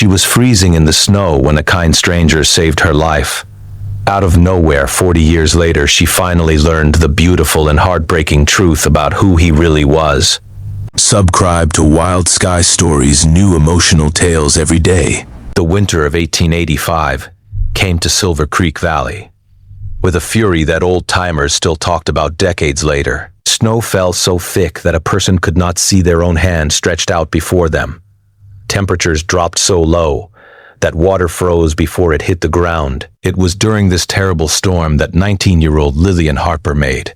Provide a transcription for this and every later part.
She was freezing in the snow when a kind stranger saved her life. Out of nowhere, 40 years later, she finally learned the beautiful and heartbreaking truth about who he really was. Subscribe to Wild Sky Stories' new emotional tales every day. The winter of 1885 came to Silver Creek Valley with a fury that old-timers still talked about decades later. Snow fell so thick that a person could not see their own hand stretched out before them. Temperatures dropped so low that water froze before it hit the ground. It was during this terrible storm that 19-year-old Lillian Harper made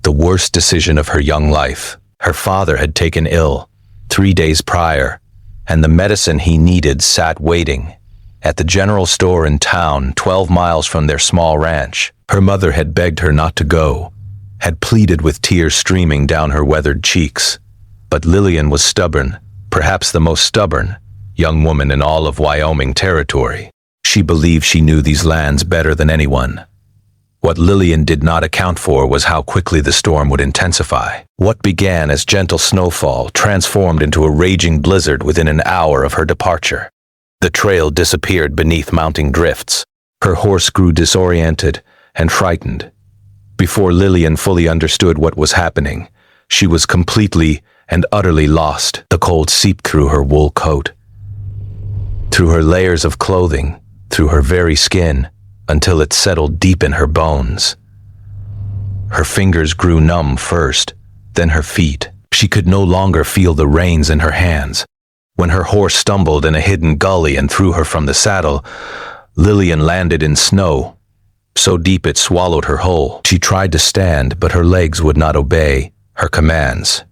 the worst decision of her young life. Her father had taken ill 3 days prior, and the medicine he needed sat waiting at the general store in town, 12 miles from their small ranch. Her mother had begged her not to go, had pleaded with tears streaming down her weathered cheeks. But Lillian was stubborn, perhaps the most stubborn young woman in all of Wyoming territory. She believed she knew these lands better than anyone. What Lillian did not account for was how quickly the storm would intensify. What began as gentle snowfall transformed into a raging blizzard within an hour of her departure. The trail disappeared beneath mounting drifts. Her horse grew disoriented and frightened. Before Lillian fully understood what was happening, she was completely and utterly lost. The cold seeped through her wool coat, through her layers of clothing, through her very skin, until it settled deep in her bones. Her fingers grew numb first, then her feet. She could no longer feel the reins in her hands. When her horse stumbled in a hidden gully and threw her from the saddle, Lillian landed in snow, so deep it swallowed her whole. She tried to stand, but her legs would not obey her commands.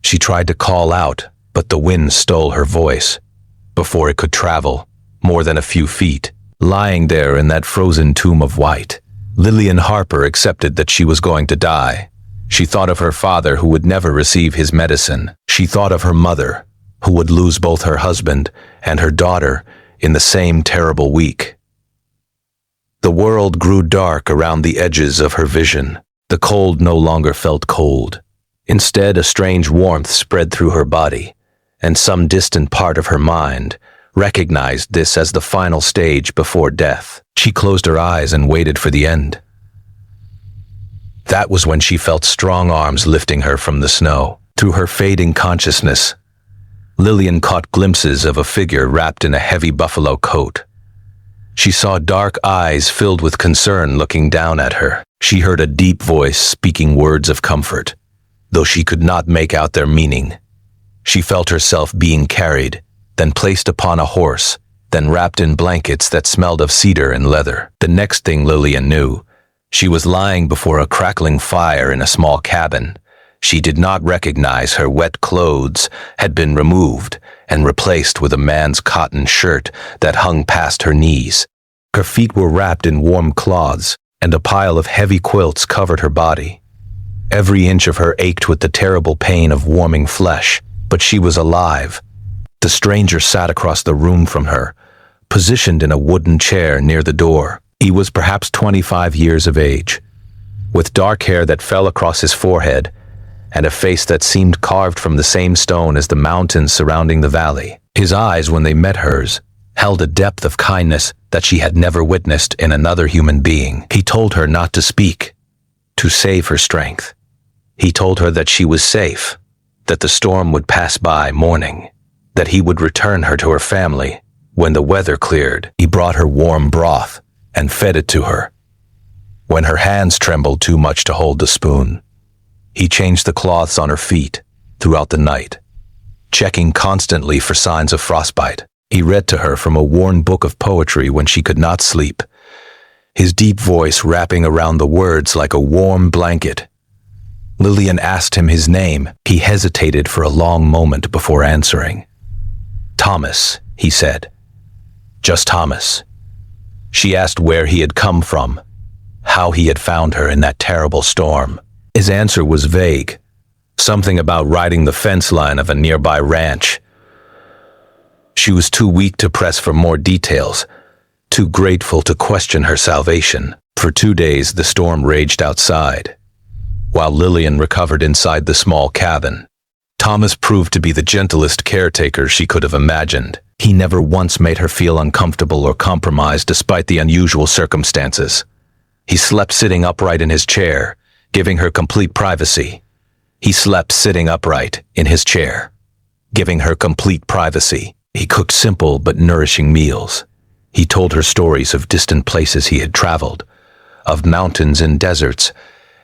She tried to call out, but the wind stole her voice before it could travel more than a few feet. Lying there in that frozen tomb of white, Lillian Harper accepted that she was going to die. She thought of her father who would never receive his medicine. She thought of her mother, who would lose both her husband and her daughter in the same terrible week. The world grew dark around the edges of her vision. The cold no longer felt cold. Instead, a strange warmth spread through her body, and some distant part of her mind recognized this as the final stage before death. She closed her eyes and waited for the end. That was when she felt strong arms lifting her from the snow. Through her fading consciousness, Lillian caught glimpses of a figure wrapped in a heavy buffalo coat. She saw dark eyes filled with concern looking down at her. She heard a deep voice speaking words of comfort, though she could not make out their meaning. She felt herself being carried, then placed upon a horse, then wrapped in blankets that smelled of cedar and leather. The next thing Lillian knew, she was lying before a crackling fire in a small cabin. She did not recognize her wet clothes had been removed and replaced with a man's cotton shirt that hung past her knees. Her feet were wrapped in warm cloths, and a pile of heavy quilts covered her body. Every inch of her ached with the terrible pain of warming flesh, but she was alive. The stranger sat across the room from her, positioned in a wooden chair near the door. He was perhaps 25 years of age, with dark hair that fell across his forehead, and a face that seemed carved from the same stone as the mountains surrounding the valley. His eyes, when they met hers, held a depth of kindness that she had never witnessed in another human being. He told her not to speak, to save her strength. He told her that she was safe, that the storm would pass by morning, that he would return her to her family when the weather cleared. He brought her warm broth and fed it to her. When her hands trembled too much to hold the spoon, he changed the cloths on her feet throughout the night, checking constantly for signs of frostbite. He read to her from a worn book of poetry when she could not sleep, his deep voice wrapping around the words like a warm blanket. Lillian asked him his name. He hesitated for a long moment before answering. "Thomas," he said. "Just Thomas." She asked where he had come from, how he had found her in that terrible storm. His answer was vague, something about riding the fence line of a nearby ranch. She was too weak to press for more details, too grateful to question her salvation. For 2 days the storm raged outside, while Lillian recovered inside the small cabin. Thomas proved to be the gentlest caretaker she could have imagined. He never once made her feel uncomfortable or compromised despite the unusual circumstances. He slept sitting upright in his chair, giving her complete privacy. He slept sitting upright in his chair, giving her complete privacy. He cooked simple but nourishing meals. He told her stories of distant places he had traveled, of mountains and deserts,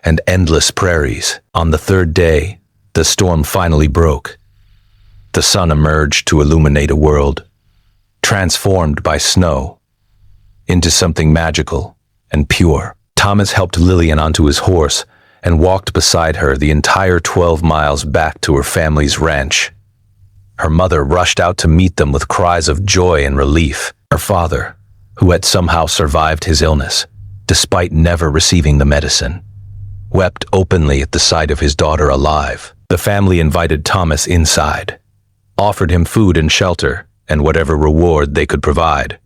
and endless prairies. On the third day, the storm finally broke. The sun emerged to illuminate a world, transformed by snow, into something magical and pure. Thomas helped Lillian onto his horse and walked beside her the entire 12 miles back to her family's ranch. Her mother rushed out to meet them with cries of joy and relief. Her father, who had somehow survived his illness, despite never receiving the medicine, wept openly at the sight of his daughter alive. The family invited Thomas inside, offered him food and shelter, and whatever reward they could provide.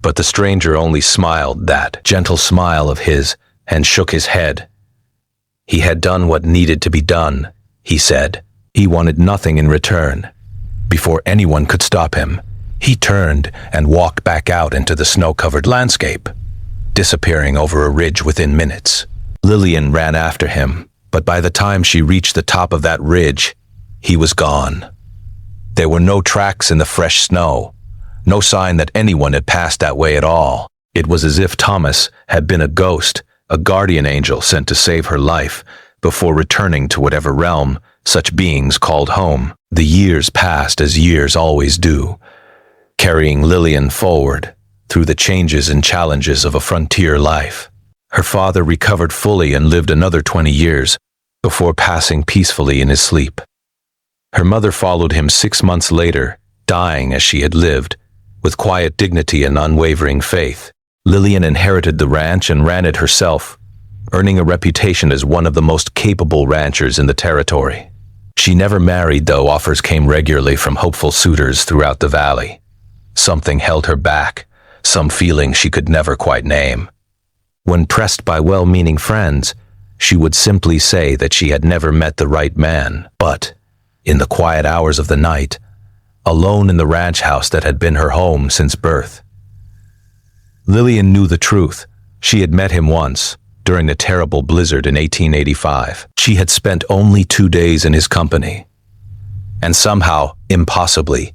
But the stranger only smiled that gentle smile of his and shook his head. He had done what needed to be done, he said. He wanted nothing in return. Before anyone could stop him, he turned and walked back out into the snow-covered landscape, disappearing over a ridge within minutes. Lillian ran after him, but by the time she reached the top of that ridge, he was gone. There were no tracks in the fresh snow, no sign that anyone had passed that way at all. It was as if Thomas had been a ghost, a guardian angel sent to save her life before returning to whatever realm such beings called home. The years passed as years always do, carrying Lillian forward through the changes and challenges of a frontier life. Her father recovered fully and lived another 20 years before passing peacefully in his sleep. Her mother followed him 6 months later, dying as she had lived, with quiet dignity and unwavering faith. Lillian inherited the ranch and ran it herself, earning a reputation as one of the most capable ranchers in the territory. She never married, though offers came regularly from hopeful suitors throughout the valley. Something held her back, some feeling she could never quite name. When pressed by well-meaning friends, she would simply say that she had never met the right man. But, in the quiet hours of the night, alone in the ranch house that had been her home since birth, Lillian knew the truth. She had met him once, during the terrible blizzard in 1885. She had spent only 2 days in his company. And somehow, impossibly,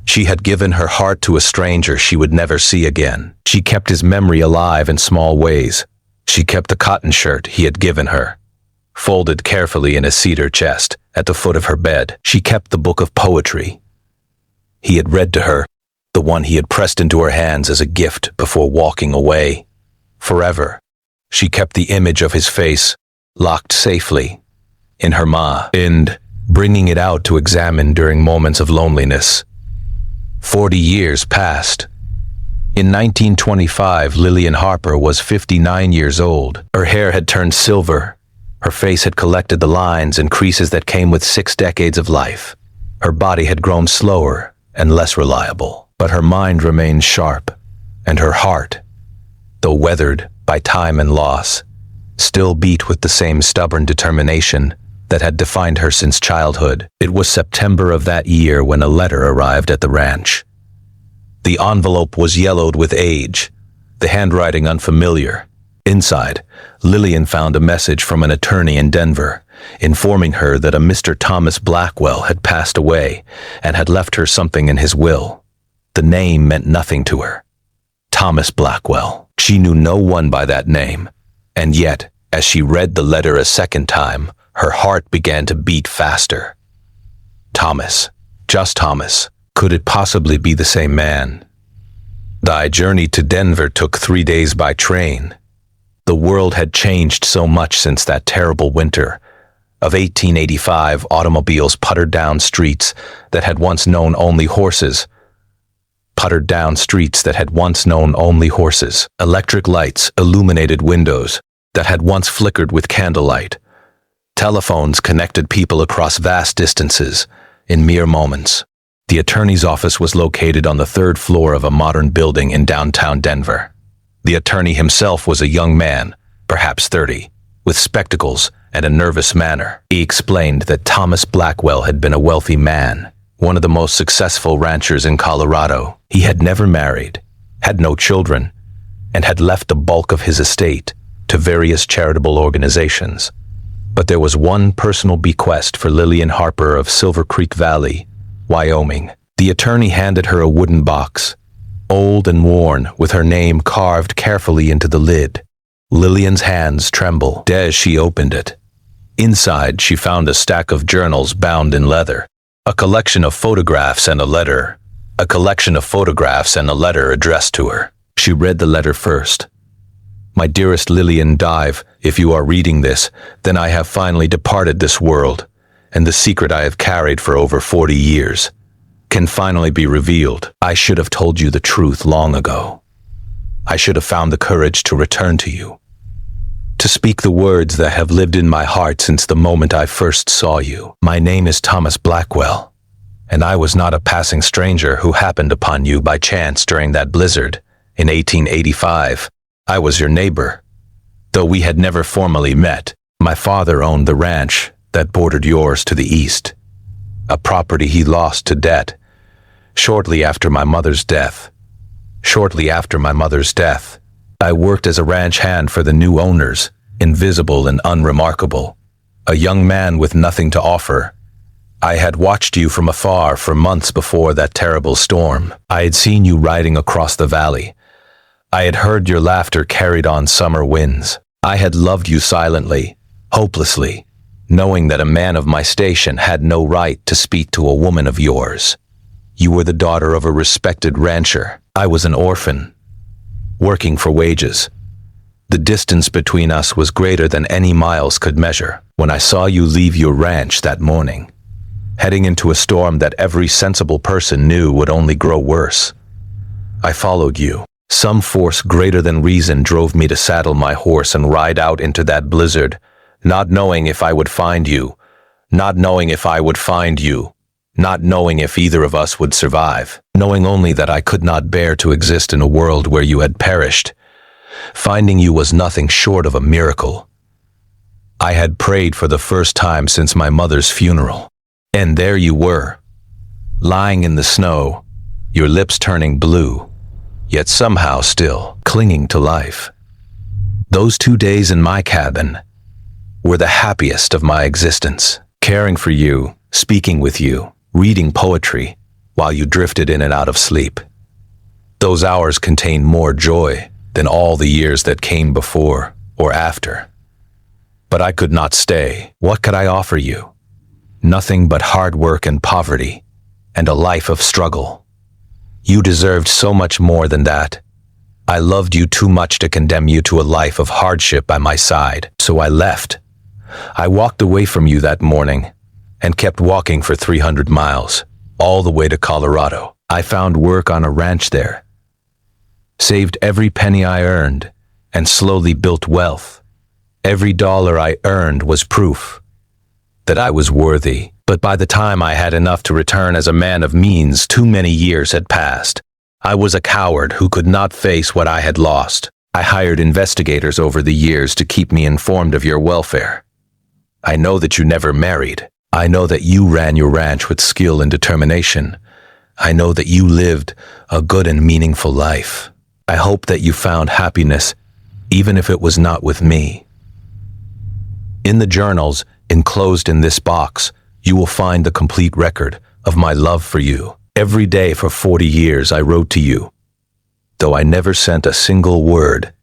she had given her heart to a stranger she would never see again. She kept his memory alive in small ways. She kept the cotton shirt he had given her, folded carefully in a cedar chest at the foot of her bed. She kept the book of poetry he had read to her, the one he had pressed into her hands as a gift before walking away. Forever, she kept the image of his face, locked safely in her mind, bringing it out to examine during moments of loneliness. 40 years passed. In 1925, Lillian Harper was 59 years old. Her hair had turned silver. Her face had collected the lines and creases that came with 6 decades of life. Her body had grown slower and less reliable, but her mind remained sharp, and her heart, though weathered by time and loss, still beat with the same stubborn determination that had defined her since childhood. It was September of that year when a letter arrived at the ranch. The envelope was yellowed with age, the handwriting unfamiliar. Inside, Lillian found a message from an attorney in Denver, informing her that a Mr. Thomas Blackwell had passed away and had left her something in his will. The name meant nothing to her. Thomas Blackwell. She knew no one by that name, and yet, as she read the letter a second time, her heart began to beat faster. Thomas, just Thomas. Could it possibly be the same man? Thy journey to Denver took 3 days by train. The world had changed so much since that terrible winter of 1885. Automobiles puttered down streets that had once known only horses. Electric lights illuminated windows that had once flickered with candlelight. Telephones connected people across vast distances in mere moments. The attorney's office was located on the 3rd floor of a modern building in downtown Denver. The attorney himself was a young man, perhaps 30, with spectacles and a nervous manner. He explained that Thomas Blackwell had been a wealthy man, one of the most successful ranchers in Colorado. He had never married, had no children, and had left the bulk of his estate to various charitable organizations. But there was one personal bequest for Lillian Harper of Silver Creek Valley, Wyoming. The attorney handed her a wooden box, old and worn, with her name carved carefully into the lid. Lillian's hands trembled as she opened it. Inside, she found a stack of journals bound in leather, a collection of photographs and a letter. A collection of photographs and a letter addressed to her. She read the letter first. My dearest Lillian Dive, if you are reading this, then I have finally departed this world, and the secret I have carried for over 40 years can finally be revealed. I should have told you the truth long ago. I should have found the courage to return to you, to speak the words that have lived in my heart since the moment I first saw you. My name is Thomas Blackwell, and I was not a passing stranger who happened upon you by chance during that blizzard in 1885. I was your neighbor, though we had never formally met. My father owned the ranch that bordered yours to the east, a property he lost to debt shortly after my mother's death. I worked as a ranch hand for the new owners, invisible and unremarkable, a young man with nothing to offer. I had watched you from afar for months before that terrible storm. I had seen you riding across the valley. I had heard your laughter carried on summer winds. I had loved you silently, hopelessly, knowing that a man of my station had no right to speak to a woman of yours. You were the daughter of a respected rancher. I was an orphan, working for wages. The distance between us was greater than any miles could measure. When I saw you leave your ranch that morning, heading into a storm that every sensible person knew would only grow worse, I followed you. Some force greater than reason drove me to saddle my horse and ride out into that blizzard, not knowing if I would find you, not knowing if either of us would survive, knowing only that I could not bear to exist in a world where you had perished. Finding you was nothing short of a miracle. I had prayed for the first time since my mother's funeral. And there you were, lying in the snow, your lips turning blue, yet somehow still clinging to life. Those 2 days in my cabin were the happiest of my existence, caring for you, speaking with you, reading poetry while you drifted in and out of sleep. Those hours contained more joy than all the years that came before or after. But I could not stay. What could I offer you? Nothing but hard work and poverty, and a life of struggle. You deserved so much more than that. I loved you too much to condemn you to a life of hardship by my side, so I left. I walked away from you that morning, and kept walking for 300 miles, all the way to Colorado. I found work on a ranch there, saved every penny I earned, and slowly built wealth. Every dollar I earned was proof that I was worthy. But by the time I had enough to return as a man of means, too many years had passed. I was a coward who could not face what I had lost. I hired investigators over the years to keep me informed of your welfare. I know that you never married. I know that you ran your ranch with skill and determination. I know that you lived a good and meaningful life. I hope that you found happiness, even if it was not with me. In the journals, enclosed in this box, you will find the complete record of my love for you. Every day for 40 years I wrote to you, though I never sent a single word.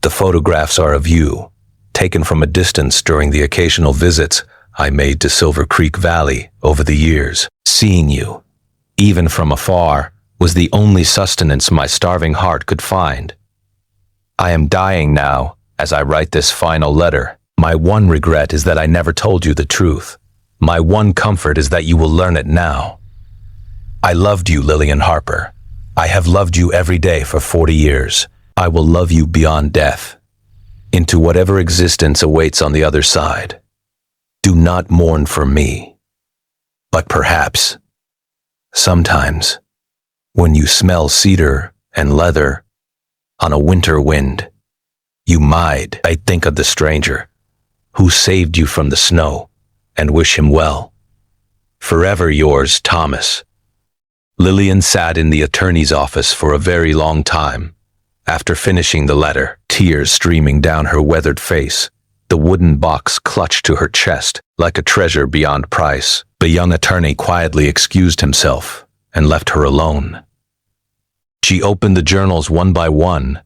The photographs are of you, taken from a distance during the occasional visits I made to Silver Creek Valley over the years. Seeing you, even from afar, was the only sustenance my starving heart could find. I am dying now as I write this final letter. My one regret is that I never told you the truth. My one comfort is that you will learn it now. I loved you, Lillian Harper. I have loved you every day for 40 years. I will love you beyond death, into whatever existence awaits on the other side. Do not mourn for me. But perhaps, sometimes, when you smell cedar and leather on a winter wind, you might, I think of the stranger who saved you from the snow and wish him well. Forever yours, Thomas. Lillian sat in the attorney's office for a very long time. After finishing the letter, tears streaming down her weathered face, the wooden box clutched to her chest like a treasure beyond price. The young attorney quietly excused himself and left her alone. She opened the journals one by one.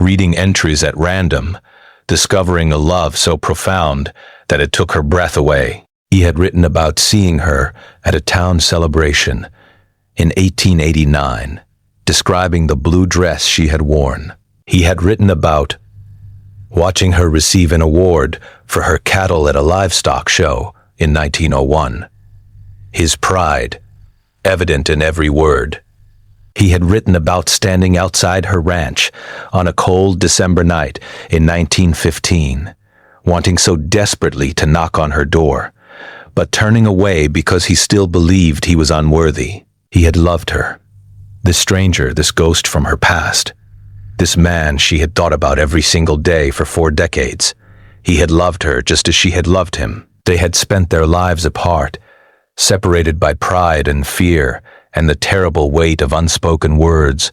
Reading entries at random, discovering a love so profound that it took her breath away. He had written about seeing her at a town celebration in 1889, describing the blue dress she had worn. He had written about watching her receive an award for her cattle at a livestock show in 1901. His pride, evident in every word. He had written about standing outside her ranch on a cold December night in 1915, wanting so desperately to knock on her door, but turning away because he still believed he was unworthy. He had loved her. This stranger, this ghost from her past. This man she had thought about every single day for 4 decades. He had loved her just as she had loved him. They had spent their lives apart, separated by pride and fear and the terrible weight of unspoken words,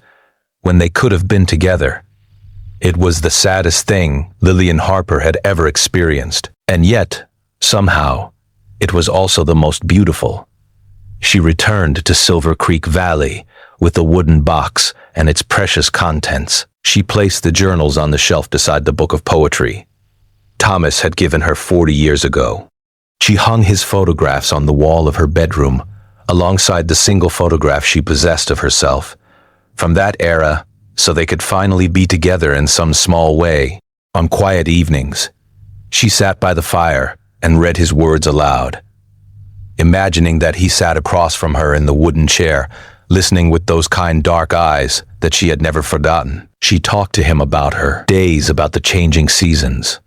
when they could have been together. It was the saddest thing Lillian Harper had ever experienced, and yet, somehow, it was also the most beautiful. She returned to Silver Creek Valley with the wooden box and its precious contents. She placed the journals on the shelf beside the book of poetry Thomas had given her 40 years ago. She hung his photographs on the wall of her bedroom, alongside the single photograph she possessed of herself from that era, so they could finally be together in some small way. On quiet evenings, she sat by the fire and read his words aloud, imagining that he sat across from her in the wooden chair, listening with those kind dark eyes that she had never forgotten. She talked to him about her days, about the changing seasons,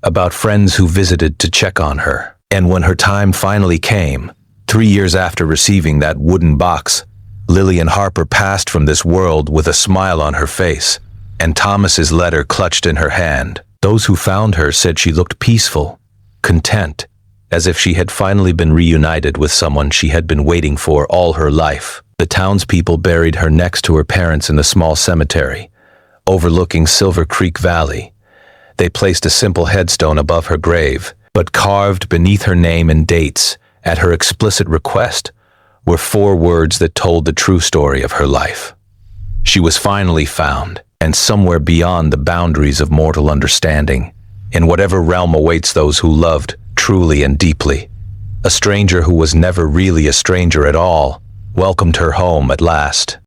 about friends who visited to check on her. And when her time finally came, 3 years after receiving that wooden box, Lillian Harper passed from this world with a smile on her face, and Thomas's letter clutched in her hand. Those who found her said she looked peaceful, content, as if she had finally been reunited with someone she had been waiting for all her life. The townspeople buried her next to her parents in the small cemetery, overlooking Silver Creek Valley. They placed a simple headstone above her grave, but carved beneath her name and dates, at her explicit request, were 4 words that told the true story of her life. She was finally found, and somewhere beyond the boundaries of mortal understanding, in whatever realm awaits those who loved truly and deeply, a stranger who was never really a stranger at all welcomed her home at last.